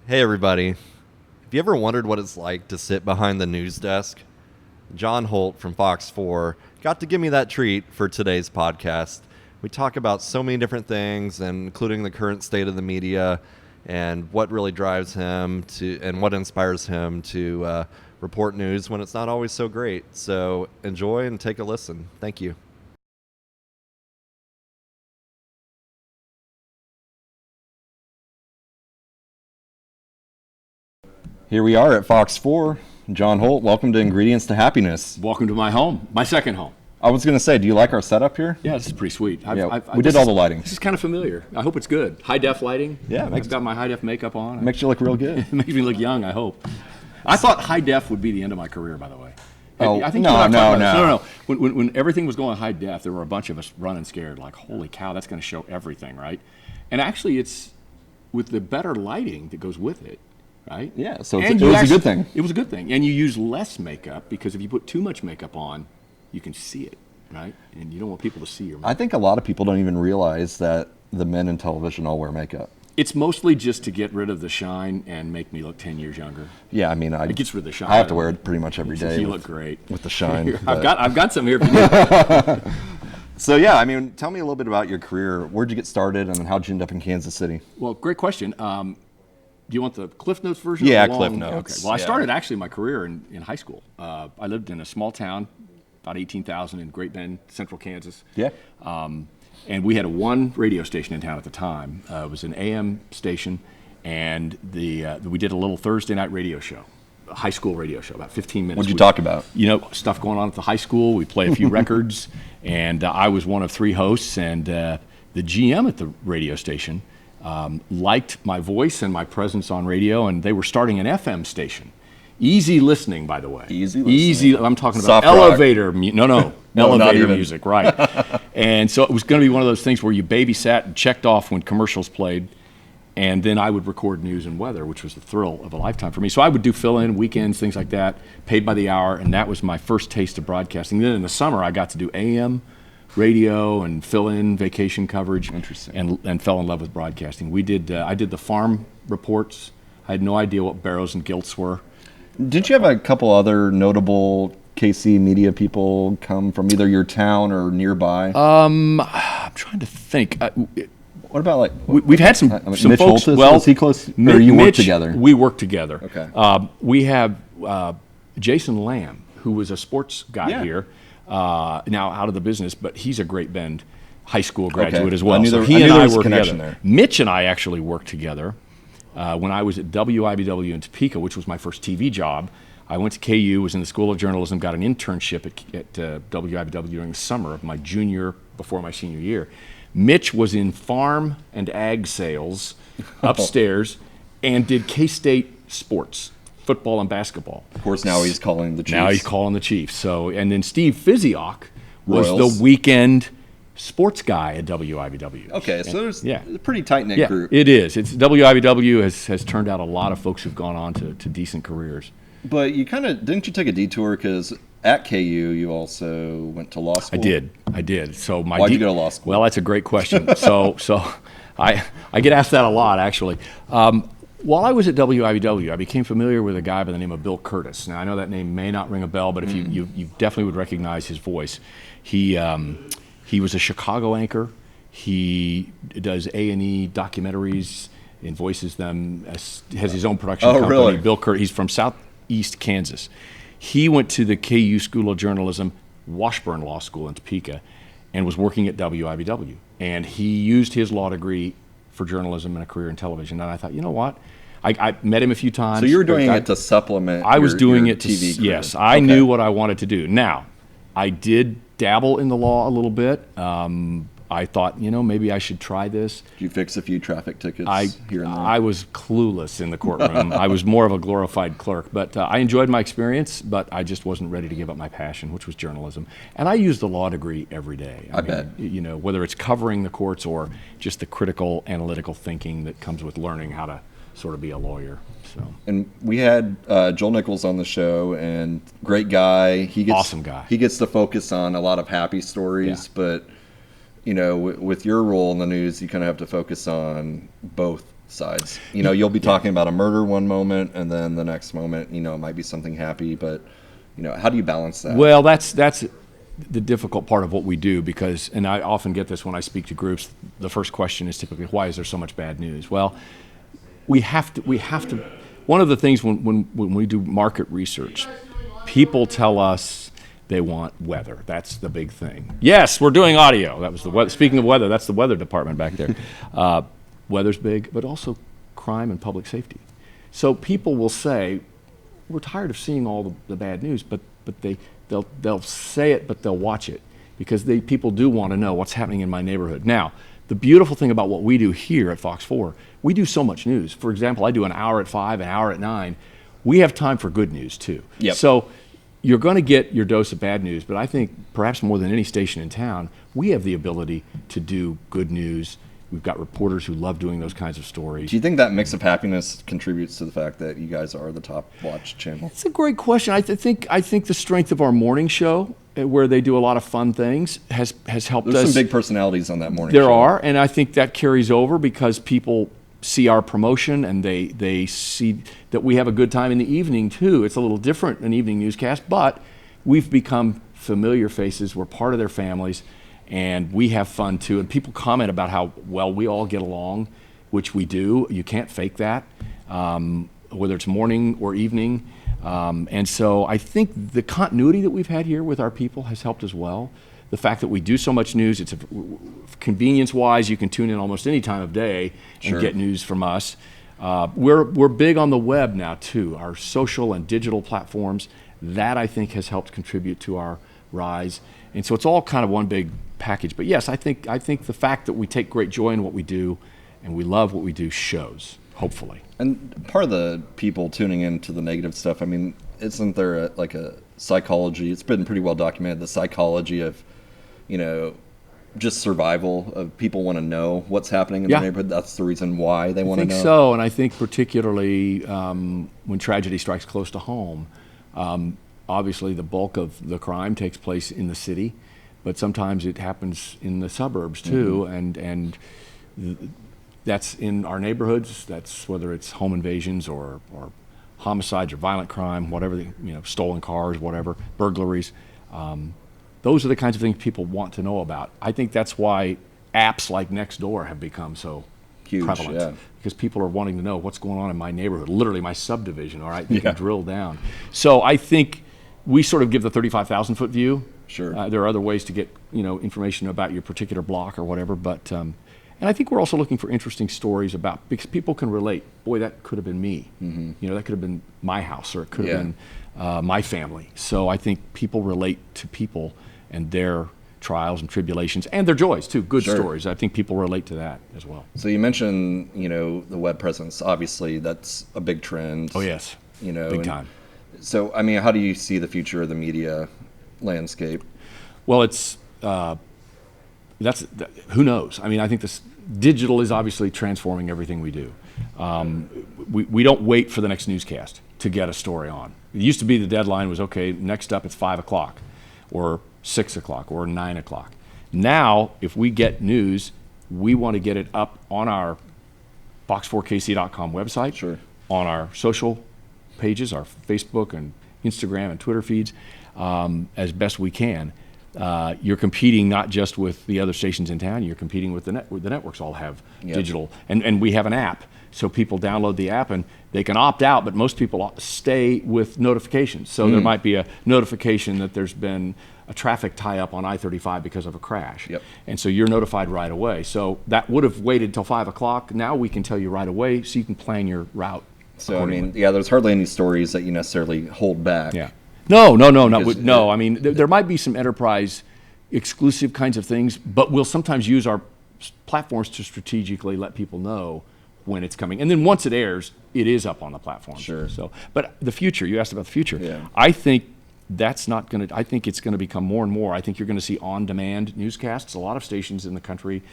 Hey everybody. Have you ever wondered what it's like to sit behind the news desk? John Holt from Fox 4 got to give me that treat for today's podcast. We talk about so many different things, including the current state of the media and what really drives him to and what inspires him to report news when it's not always so great. So enjoy and take a listen. Thank you. Here we are at Fox 4. John Holt, welcome to Ingredients to Happiness. Welcome to my home, my second home. I was going to say, do you like our setup here? Yeah, this is pretty sweet. We did all the lighting. This is kind of familiar. I hope it's good. High def lighting. Yeah, I've got my high def makeup on. Makes you look real good. It makes me look young, I hope. I thought high def would be the end of my career, by the way. Oh, I think no. When everything was going high def, there were a bunch of us running scared, like, holy cow, that's going to show everything, right? And actually, it's with the better lighting that goes with it. Right? Yeah, so it was a good thing. It was a good thing. And you use less makeup because if you put too much makeup on, you can see it, right? And you don't want people to see your makeup. I think a lot of people don't even realize that the men in television all wear makeup. It's mostly just to get rid of the shine and make me look 10 years younger. Yeah, I mean, it gets rid of the shine. I have to wear it pretty much every day. You look great. With the shine. I've got some here for you. So, yeah, I mean, tell me a little bit about your career. Where'd you get started and then how'd you end up in Kansas City? Well, great question. Do you want the Cliff Notes version? Yeah, Cliff Notes. Okay. Well, I started actually my career in high school. I lived in a small town, about 18,000 in Great Bend, central Kansas. Yeah. And we had one radio station in town at the time. It was an AM station, and we did a little Thursday night radio show, a high school radio show, about 15 minutes. What'd you talk about? You know, stuff going on at the high school. We play a few records, and I was one of three hosts, and the GM at the radio station liked my voice and my presence on radio, and they were starting an FM station. Easy listening, by the way. Easy. I'm talking about Soft elevator music. No, No, elevator music, right. And so it was going to be one of those things where you babysat and checked off when commercials played, and then I would record news and weather, which was the thrill of a lifetime for me. So I would do fill-in, weekends, things like that, paid by the hour, and that was my first taste of broadcasting. Then in the summer, I got to do AM radio and fill-in vacation coverage. Interesting. And fell in love with broadcasting. I did the farm reports. I had no idea what barrows and gilts were. Did you have a couple other notable KC media people come from either your town or nearby? I'm trying to think. What about we've had some Mitch folks. Holtis, well, was he close? Or you worked together? We worked together. Okay. We have Jason Lamb, who was a sports guy here. Now out of the business, but he's a Great Bend high school graduate as well. He and I worked together. There. Mitch and I actually worked together when I was at WIBW in Topeka, which was my first TV job. I went to KU, was in the School of Journalism, got an internship at WIBW during the summer of my before my senior year. Mitch was in farm and ag sales upstairs and did K-State sports. Football and basketball. Of course, now he's calling the Chiefs. Now he's calling the Chiefs. So, and then Steve Fizioc was Royals. the weekend sports guy at WIBW. Okay, so there's a pretty tight-knit group. It is. WIBW has turned out a lot of folks who've gone on to decent careers. But you didn't you take a detour because at KU you also went to law school? I did. So why'd you go to law school? Well, that's a great question. so I get asked that a lot, actually. While I was at WIBW, I became familiar with a guy by the name of Bill Curtis. Now, I know that name may not ring a bell, but if you definitely would recognize his voice. He was a Chicago anchor. He does A&E documentaries and voices them, has his own production company. Really? Bill Curtis, he's from Southeast Kansas. He went to the KU School of Journalism, Washburn Law School in Topeka, and was working at WIBW. And he used his law degree for journalism and a career in television. And I thought, you know what? I met him a few times. So you were doing it to supplement I was doing your it to TV career. Yes, I knew what I wanted to do. Now, I did dabble in the law a little bit. I thought, maybe I should try this. Did you fix a few traffic tickets here and there? I was clueless in the courtroom. I was more of a glorified clerk. But I enjoyed my experience, but I just wasn't ready to give up my passion, which was journalism. And I use the law degree every day. I bet. Whether it's covering the courts or just the critical, analytical thinking that comes with learning how to sort of be a lawyer. So. And we had Joel Nichols on the show, and great guy. Awesome guy. He gets to focus on a lot of happy stories, but with your role in the news, you kind of have to focus on both sides. You'll be talking about a murder one moment, and then the next moment, it might be something happy. But how do you balance that? Well, that's the difficult part of what we do, because, and I often get this when I speak to groups, the first question is typically, why is there so much bad news? Well, we have to. One of the things when we do market research, people tell us they want weather. That's the big thing. Yes, we're doing audio. That was the weather. Speaking of weather, that's the weather department back there. Weather's big, but also crime and public safety. So people will say, we're tired of seeing all the bad news, but they'll say it, but they'll watch it, because people do want to know what's happening in my neighborhood. Now, the beautiful thing about what we do here at Fox 4, we do so much news. For example, I do an hour at 5, an hour at 9. We have time for good news too. Yep. So you're going to get your dose of bad news, but I think perhaps more than any station in town, we have the ability to do good news. We've got reporters who love doing those kinds of stories. Do you think that mix of happiness contributes to the fact that you guys are the top watched channel? It's a great question. I think the strength of our morning show, where they do a lot of fun things, has helped us. There's some big personalities on that morning show. There are, and I think that carries over because people see our promotion and they see that we have a good time in the evening too. It's a little different, an evening newscast, but we've become familiar faces. We're part of their families. And we have fun too. And people comment about how well we all get along, which we do. You can't fake that, whether it's morning or evening. And so I think the continuity that we've had here with our people has helped as well. The fact that we do so much news, it's convenience-wise, you can tune in almost any time of day and get news from us. We're big on the web now too. Our social and digital platforms, that I think has helped contribute to our rise. And so it's all kind of one big package. But yes, I think the fact that we take great joy in what we do and we love what we do shows, hopefully. And part of the people tuning into the negative stuff, I mean, isn't there a psychology? It's been pretty well documented, the psychology of, just survival of people want to know what's happening in the neighborhood. That's the reason why they want to know. I think so, and I think particularly when tragedy strikes close to home, obviously the bulk of the crime takes place in the city, but sometimes it happens in the suburbs too, and that's in our neighborhoods. That's whether it's home invasions or homicides or violent crime, whatever, stolen cars, whatever, burglaries. Those are the kinds of things people want to know about. I think that's why apps like Nextdoor have become so huge, prevalent, because people are wanting to know what's going on in my neighborhood, literally my subdivision, all right? They can drill down. So I think we sort of give the 35,000-foot view. Sure. There are other ways to get information about your particular block or whatever, but and I think we're also looking for interesting stories because people can relate. Boy, that could have been me. Mm-hmm. That could have been my house, or it could have been my family. So I think people relate to people and their trials and tribulations and their joys too. Good stories. I think people relate to that as well. So you mentioned, the web presence. Obviously, that's a big trend. Oh yes, big time. So I mean, how do you see the future of the media landscape? Well, it's who knows? I mean, I think this digital is obviously transforming everything we do. We don't wait for the next newscast to get a story on. It used to be the deadline was, okay, next up it's 5 o'clock or 6 o'clock or 9 o'clock. Now, if we get news, we want to get it up on our fox4kc.com website, on our social pages, our Facebook and Instagram and Twitter feeds, as best we can. You're competing not just with the other stations in town, you're competing with the networks all have digital. And we have an app, so people download the app and they can opt out, but most people stay with notifications. So there might be a notification that there's been a traffic tie-up on I-35 because of a crash. And so you're notified right away. So that would have waited till 5 o'clock. Now we can tell you right away so you can plan your route. So, I mean, there's hardly any stories that you necessarily hold back. No. I mean, there might be some enterprise exclusive kinds of things, but we'll sometimes use our platforms to strategically let people know when it's coming. And then once it airs, it is up on the platform. So, but the future, you asked about the future. I think that's not going to, I think it's going to become more and more. I think you're going to see on-demand newscasts. A lot of stations in the country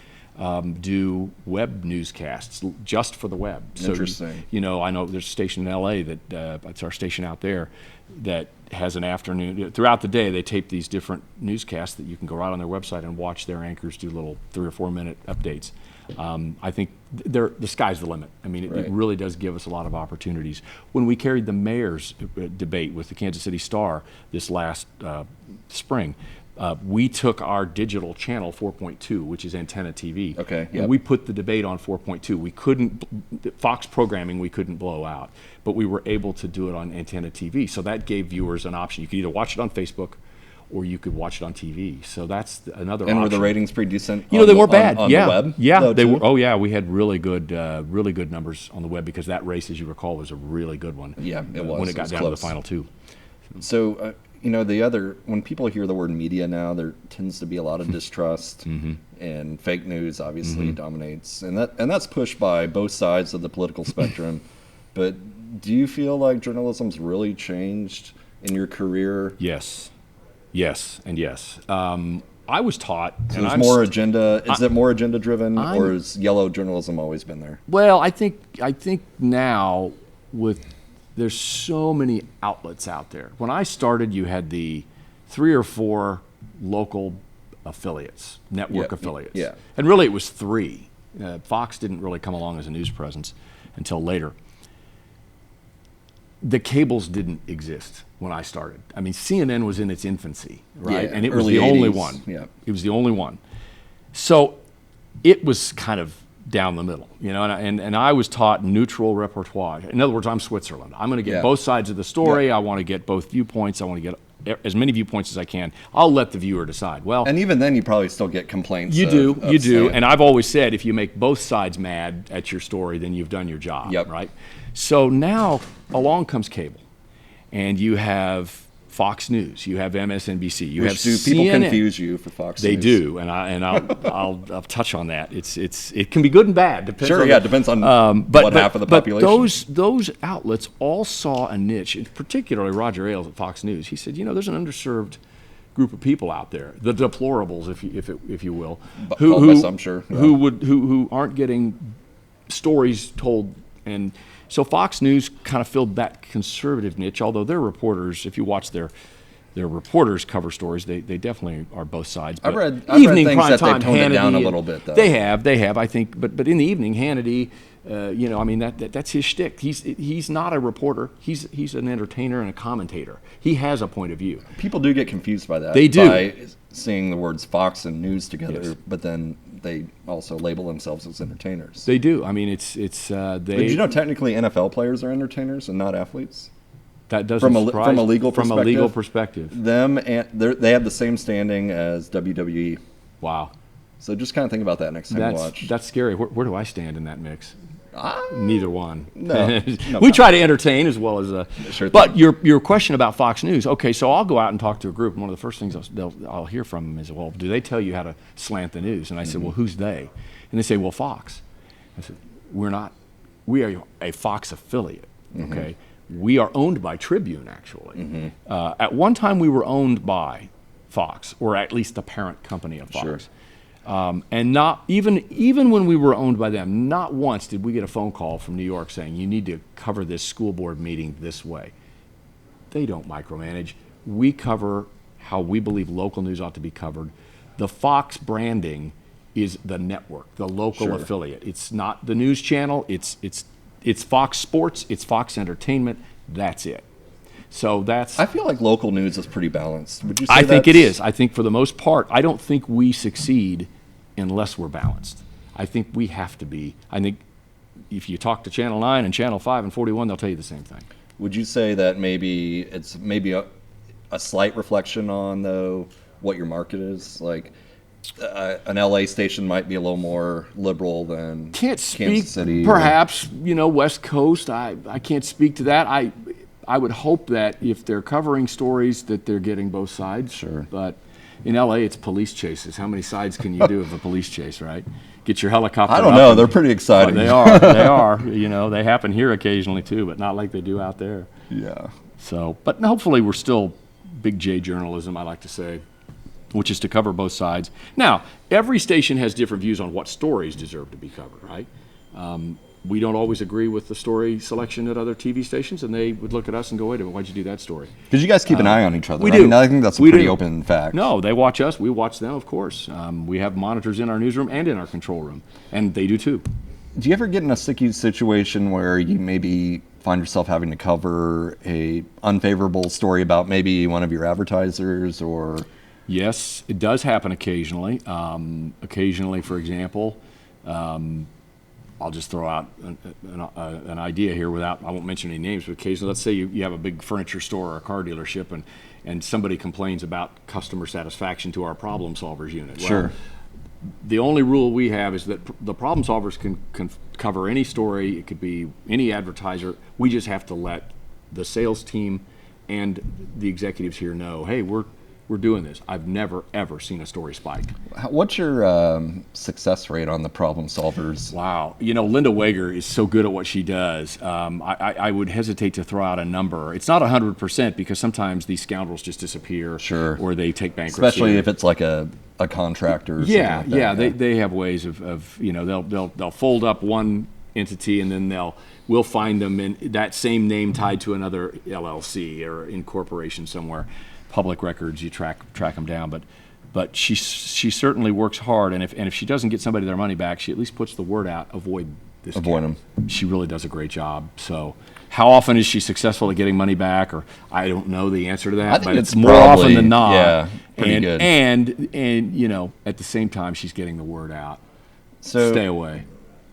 do web newscasts just for the web. Interesting. So, I know there's a station in LA that's our station out there that has an afternoon. Throughout the day, they tape these different newscasts that you can go right on their website and watch their anchors do little 3 or 4 minute updates. I think the sky's the limit. I mean, it really does give us a lot of opportunities. When we carried the mayor's debate with the Kansas City Star this last spring, we took our digital channel 4.2, which is antenna TV, and we put the debate on 4.2. We couldn't, Fox programming we couldn't blow out, but we were able to do it on antenna TV. So that gave viewers an option. You could either watch it on Facebook or you could watch it on TV. So that's another option. And were the ratings pretty decent? They weren't bad. On the web? Yeah, they were. Oh yeah, we had really good numbers on the web because that race, as you recall, was a really good one. Yeah, it was. When it got down to the final two. So, when people hear the word media now, there tends to be a lot of distrust, and fake news obviously dominates, and that's pushed by both sides of the political spectrum. But do you feel like journalism's really changed in your career? Yes, and yes. I was taught. So there's more agenda. Is it more agenda driven, or has yellow journalism always been there? Well, I think now there's so many outlets out there. When I started, you had the 3 or 4 local affiliates, network affiliates. Yeah. And really it was 3. Fox didn't really come along as a news presence until later. The cables didn't exist when I started. I mean, CNN was in its infancy, right? Yeah, and it was early the only 80s. one. Yeah. It was the only one. So it was kind of down the middle, and I was taught neutral repertoire. In other words, I'm Switzerland. I'm going to get both sides of the story. I want to get both viewpoints. I want to get as many viewpoints as I can. I'll let the viewer decide. Well, and even then, you probably still get complaints. You do. And I've always said, if you make both sides mad at your story, then you've done your job, right? So now along comes cable, and you have Fox News, you have MSNBC, you have CNN. People confuse you for Fox News? They do, and I'll touch on that. It can be good and bad. Depends on what half of the population. But those outlets all saw a niche, and particularly Roger Ailes at Fox News. He said, there's an underserved group of people out there, the deplorables, if you will, who aren't getting stories told. And so Fox News kind of filled that conservative niche, although their reporters, if you watch their reporters cover stories, they definitely are both sides. But I've read things that they've toned it down a little bit, though. They have, I think. But in the evening, Hannity, that's his shtick. He's not a reporter. He's an entertainer and a commentator. He has a point of view. People do get confused by that. They do. By seeing the words Fox and News together, but then they also label themselves as entertainers. They do. I mean, it's But did you know technically NFL players are entertainers and not athletes? That doesn't surprise from a legal perspective. From a legal perspective. Them and they have the same standing as WWE. Wow. So just kind of think about that next time you watch. That's scary. Where do I stand in that mix? Neither one. No. We try to entertain as well as Sure but your question about Fox News. Okay, so I'll go out and talk to a group, and one of the first things I'll hear from them is, well, do they tell you how to slant the news? And I said, well, who's they? And they say, well, Fox. I said, we are a Fox affiliate. Okay, we are owned by Tribune, actually. At one time, we were owned by Fox, or at least the parent company of Fox. Sure. And not even when we were owned by them, not once did we get a phone call from New York saying, you need to cover this school board meeting this way. They don't micromanage. We cover how we believe local news ought to be covered. The Fox branding is the network, the local affiliate. It's not the news channel. It's Fox Sports. It's Fox Entertainment. That's it. So I feel like local news is pretty balanced. Would you say I think it is. I think for the most part, I don't think we succeed unless we're balanced. I think we have to be. I think if you talk to Channel 9 and Channel 5 and 41, they'll tell you the same thing. Would you say that maybe it's a slight reflection on, though, what your market is? Like an LA station might be a little more liberal than Kansas City. Perhaps, West Coast. I can't speak to that. I would hope that if they're covering stories that they're getting both sides. Sure. But in LA, it's police chases. How many sides can you do of a police chase, right? Get your helicopter. I don't know. They're pretty exciting. They are. They are. They happen here occasionally too, but not like they do out there. Yeah. So, but hopefully we're still big J journalism, I like to say, which is to cover both sides. Now, every station has different views on what stories deserve to be covered, right? we don't always agree with the story selection at other TV stations, and they would look at us and go, wait a minute, why'd you do that story? Because you guys keep an eye on each other. We I do. mean, I think that's a pretty open fact. No, they watch us. We watch them, of course. We have monitors in our newsroom and in our control room, and they do too. Do you ever get in a sticky situation where you maybe find yourself having to cover a unfavorable story about maybe one of your advertisers or? Yes, it does happen occasionally. Occasionally, for example, I'll just throw out an idea here I won't mention any names, but occasionally, let's say you have a big furniture store or a car dealership and somebody complains about customer satisfaction to our problem solvers unit. Sure. Well, the only rule we have is that the problem solvers can cover any story. It could be any advertiser. We just have to let the sales team and the executives here know, hey, we're doing this. I've never, ever seen a story spike. What's your success rate on the problem solvers? Wow. Linda Wager is so good at what she does. I would hesitate to throw out a number. It's not 100% because sometimes these scoundrels just disappear. Sure. Or they take bankruptcy. Especially if it's like a contractor or something like that. They have ways of they'll fold up one entity and then we'll find them in that same name tied to another LLC or incorporation somewhere. Public records, you track them down, but she certainly works hard, and if she doesn't get somebody their money back, she at least puts the word out, avoid them. She really does a great job. So how often is she successful at getting money back? Or I don't know the answer to that, but it's more often than not. Yeah, pretty good. And at the same time she's getting the word out. So stay away.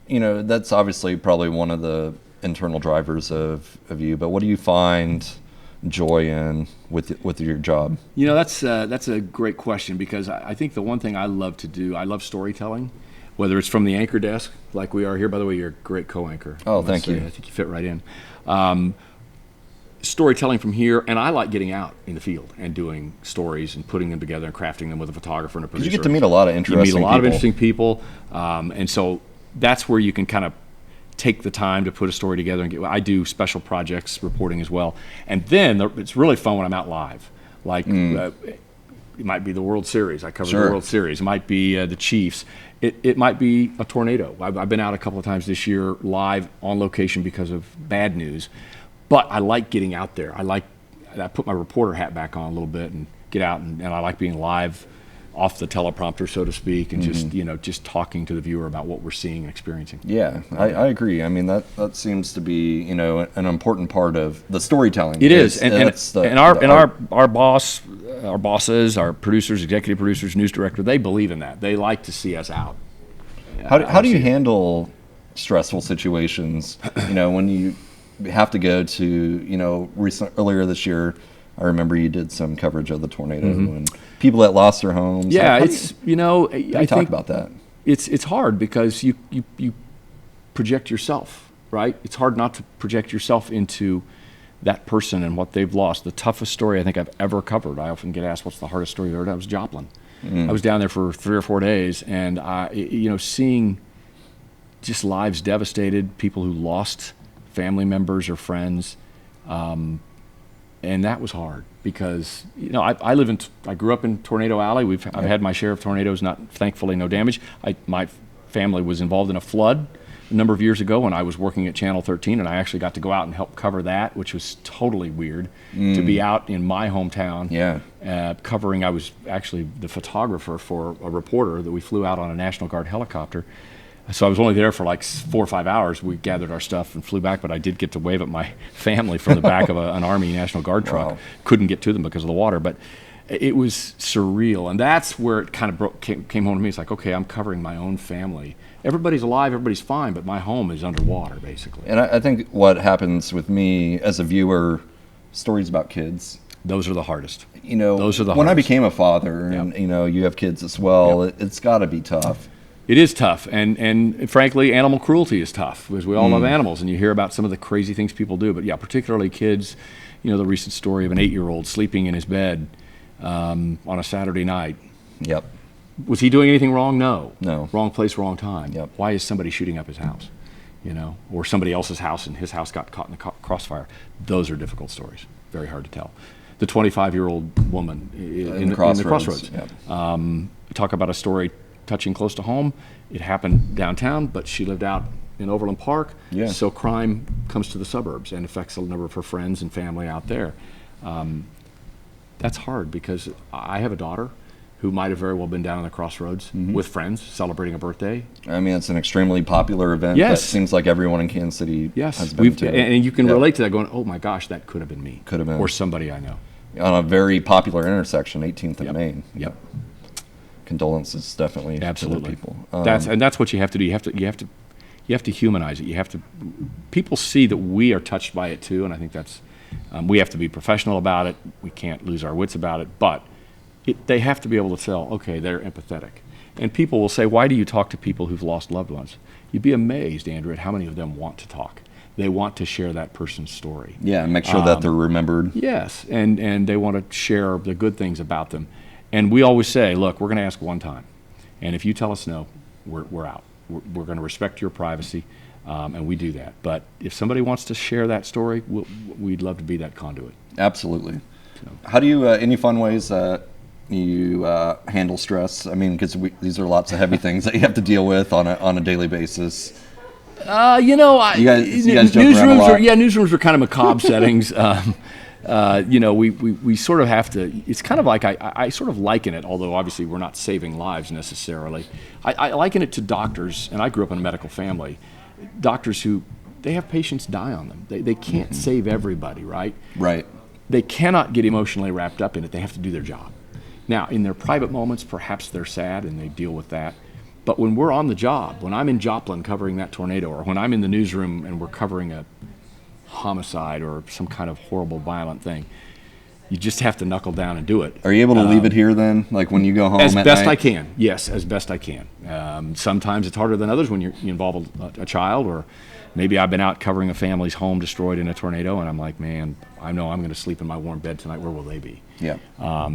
That's obviously probably one of the internal drivers of you, but what do you find joy in with your job? That's a great question, because I think the one thing I love to do, I love storytelling, whether it's from the anchor desk like we are here. By the way, you're a great co-anchor. Oh, thank you. I think you fit right in. Storytelling from here, and I like getting out in the field and doing stories and putting them together and crafting them with a photographer and a producer. You get to meet a lot of interesting people, and so that's where you can kind of take the time to put a story together. And I do special projects reporting as well. And then it's really fun when I'm out live. Like it might be the World Series. I cover the World Series. It might be the Chiefs. It might be a tornado. I've been out a couple of times this year live on location because of bad news. But I like getting out there. I put my reporter hat back on a little bit and get out, and I like being live off the teleprompter, so to speak, and just talking to the viewer about what we're seeing and experiencing. Yeah, I agree. I mean, that seems to be an important part of the storytelling. It is, and our bosses, our producers, executive producers, news director, they believe in that. They like to see us out. How do you handle stressful situations? When you have to go to earlier this year, I remember you did some coverage of the tornado and people that lost their homes. Yeah, I think talk about that. It's hard because you project yourself, right? It's hard not to project yourself into that person and what they've lost. The toughest story I think I've ever covered, I often get asked, what's the hardest story you've ever done? It was Joplin. I was down there for 3 or 4 days, and seeing just lives devastated, people who lost family members or friends. And that was hard because I grew up in Tornado Alley. I've had my share of tornadoes, thankfully no damage. My family was involved in a flood a number of years ago when I was working at Channel 13, and I actually got to go out and help cover that, which was totally weird to be out in my hometown. Covering. I was actually the photographer for a reporter that we flew out on a National Guard helicopter. So I was only there for like 4 or 5 hours. We gathered our stuff and flew back, but I did get to wave at my family from the back of an Army National Guard truck. Wow. Couldn't get to them because of the water, but it was surreal. And that's where it kind of came home to me. It's like, okay, I'm covering my own family. Everybody's alive, everybody's fine, but my home is underwater, basically. And I think what happens with me as a viewer, stories about kids. Those are the hardest. Those are the hardest. When I became a father, and you have kids as well, it's got to be tough. It is tough, and frankly, animal cruelty is tough because we all love animals, and you hear about some of the crazy things people do. But yeah, particularly kids. The recent story of an 8-year-old sleeping in his bed on a Saturday night. Yep. Was he doing anything wrong? No. Wrong place, wrong time. Yep. Why is somebody shooting up his house? Or somebody else's house, and his house got caught in the crossfire. Those are difficult stories. Very hard to tell. The 25-year-old woman in the crossroads. Yep. Talk about a story touching close to home. It happened downtown, but she lived out in Overland Park, Yeah. so crime comes to the suburbs and affects a number of her friends and family out there. That's hard because I have a daughter who might have very well been down on the crossroads with friends celebrating a birthday. I mean, it's an extremely popular event. Yes. That seems like everyone in Kansas City Yes, has been to. and you can Yeah. relate to that going, oh my gosh, that could have been me. Could have been. Or somebody I know. On a very popular intersection, 18th and Yep. Main. Yep. Condolences, definitely, Absolutely. to the people. That's what you have to do. You have to humanize it. People see that we are touched by it too, and I think that's we have to be professional about it. We can't lose our wits about it, but they have to be able to tell, okay, they're empathetic. And people will say, why do you talk to people who've lost loved ones? You'd be amazed, Andrew, at how many of them want to talk. They want to share that person's story. Yeah, and make sure that they're remembered. Yes, and they want to share the good things about them. And we always say, look, we're going to ask one time. And if you tell us no, we're out. We're going to respect your privacy, and we do that. But if somebody wants to share that story, we'd love to be that conduit. Absolutely. How do you, any fun ways you handle stress? I mean, because these are lots of heavy things that you have to deal with on a daily basis. You guys joke around a lot. Newsrooms are kind of macabre settings. We sort of have to. It's kind of like I sort of liken it, although obviously we're not saving lives necessarily. I liken it to doctors, and I grew up in a medical family. Doctors who they have patients die on them. They can't save everybody, right? Right. They cannot get emotionally wrapped up in it. They have to do their job. Now, in their private moments, perhaps they're sad and they deal with that. But when we're on the job, when I'm in Joplin covering that tornado, or when I'm in the newsroom and we're covering a homicide or some kind of horrible, violent thing, you just have to knuckle down and do it. Are you able to leave it here then? Like when you go home as at best night? I can. Yes, as best I can. Sometimes it's harder than others when you involve a child, or maybe I've been out covering a family's home destroyed in a tornado, and I'm like, man, I know I'm going to sleep in my warm bed tonight. Where will they be? Yeah.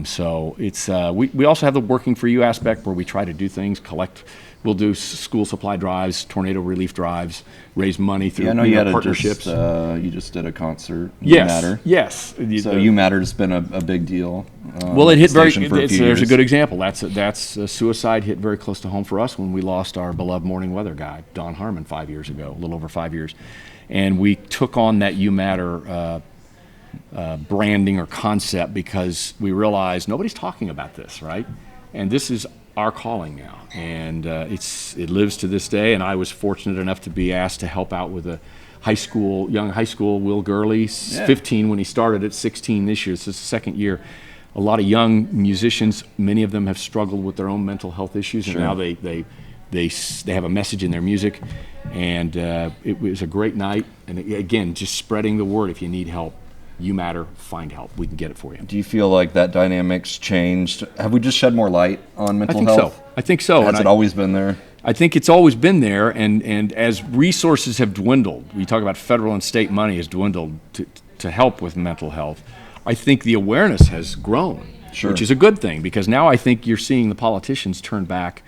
So it's we also have the working for you aspect where we try to do things, collect. We'll do school supply drives, tornado relief drives, raise money through partnerships. You just did a concert. Yes. You Matter. Yes. So You Matter's been a big deal. Well, it hit there's a good example. That's suicide hit very close to home for us when we lost our beloved morning weather guy, Don Harmon, 5 years ago, a little over 5 years, and we took on that You Matter branding or concept because we realized nobody's talking about this, right? And this is our calling now, and it lives to this day. And I was fortunate enough to be asked to help out with a young high school, Will Gurley, 15 when he started at 16 this year. This is the second year. A lot of young musicians, many of them have struggled with their own mental health issues, and now they have a message in their music. And it was a great night. And again, just spreading the word. If you need help, You Matter, find help. We can get it for you. Do you feel like that dynamic's changed? Have we just shed more light on mental health? I think so. Has it always been there? I think it's always been there, and as resources have dwindled, we talk about federal and state money has dwindled to help with mental health. I think the awareness has grown, which is a good thing, because now I think you're seeing the politicians turn back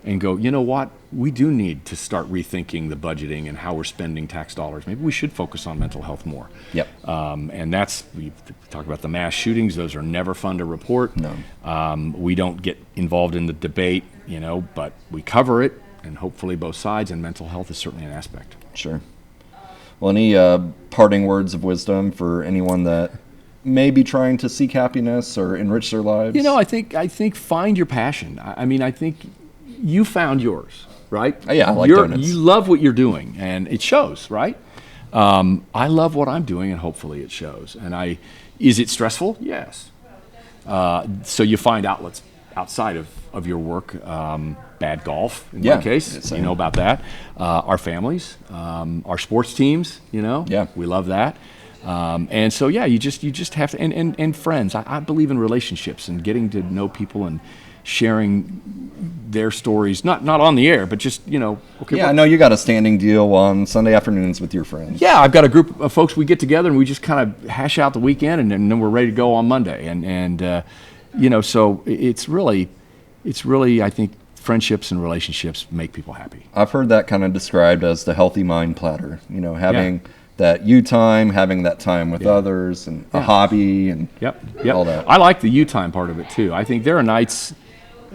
and go, you know what, we do need to start rethinking the budgeting and how we're spending tax dollars. Maybe we should focus on mental health more. Yep. And we talk about the mass shootings. Those are never fun to report. No. We don't get involved in the debate, but we cover it, and hopefully both sides, and mental health is certainly an aspect. Sure. Well, any parting words of wisdom for anyone that may be trying to seek happiness or enrich their lives? I think find your passion. I think you found yours, right? Yeah, I like donuts. You love what you're doing, and it shows, right? I love what I'm doing, and hopefully it shows. And is it stressful? Yes. So you find outlets outside of your work. Bad golf, in my case, you know about that. Our families, our sports teams, Yeah. we love that. And so, you just have to, and friends. I believe in relationships and getting to know people and sharing their stories, not on the air, but just, okay. Yeah, I know you got a standing deal on Sunday afternoons with your friends. Yeah, I've got a group of folks, we get together and we just kind of hash out the weekend, and then we're ready to go on Monday. And so it's really, I think, friendships and relationships make people happy. I've heard that kind of described as the healthy mind platter, having that you time, having that time with others, and a hobby, and all that. I like the you time part of it too. I think there are nights,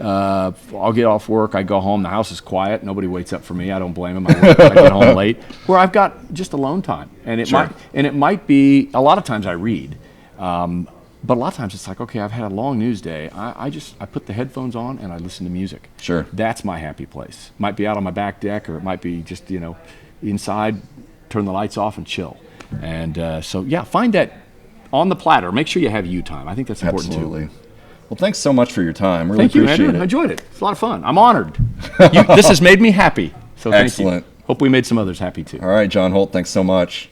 I'll get off work, I go home, the house is quiet, nobody waits up for me, I don't blame them, I get home late, where I've got just alone time. And it might be, a lot of times I read, but a lot of times it's like, okay, I've had a long news day, I put the headphones on and I listen to music. Sure. That's my happy place. Might be out on my back deck, or it might be just, inside, turn the lights off and chill. And so, yeah, find that on the platter. Make sure you have you time. I think that's important Absolutely. too. Well, thanks so much for your time. Really Thank you, appreciate man. it. I enjoyed it. It's a lot of fun. I'm honored. This has made me happy. So thank Excellent. you. Hope we made some others happy too. All right, John Holt, thanks so much.